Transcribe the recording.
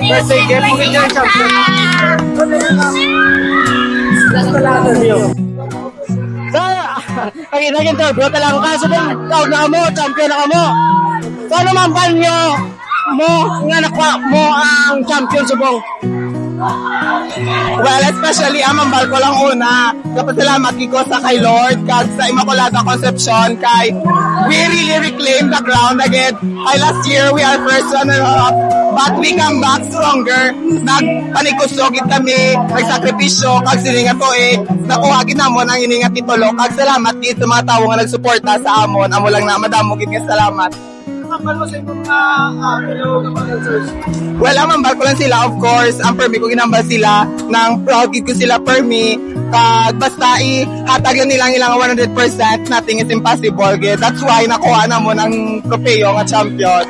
Birthday gift, kung ito yung champion. Last talaga niyo. Ang inag-interview talang kaso din, tawag na mo, champion na mo. So ano man ba niyo mo, nga nakwa mo ang champion subong? Well, especially amambal ko lang una. Kapasalamat ko sa kay Lord kag sa Immaculata Concepcion kay we really reclaim the ground again. Kay last year we are first runner-up but we come back stronger. Nagpanikusogit kami, nagsakripisyo kag sininga to nakuha gid namon ang ininga titulo kag salamat gid sa mga tawo nga nagsuporta sa amon. Amo lang na madamo gid nga salamat. Kapal mo sa ibang kapag-answers? Well, amambal ko lang sila, of course. Ang permi ko ginambal sila. Nang proud ko sila permi. Kag basta hatag lang nilang ilang 100%. Nothing is impossible. That's why nakuha na mo ng tropeo nga champion.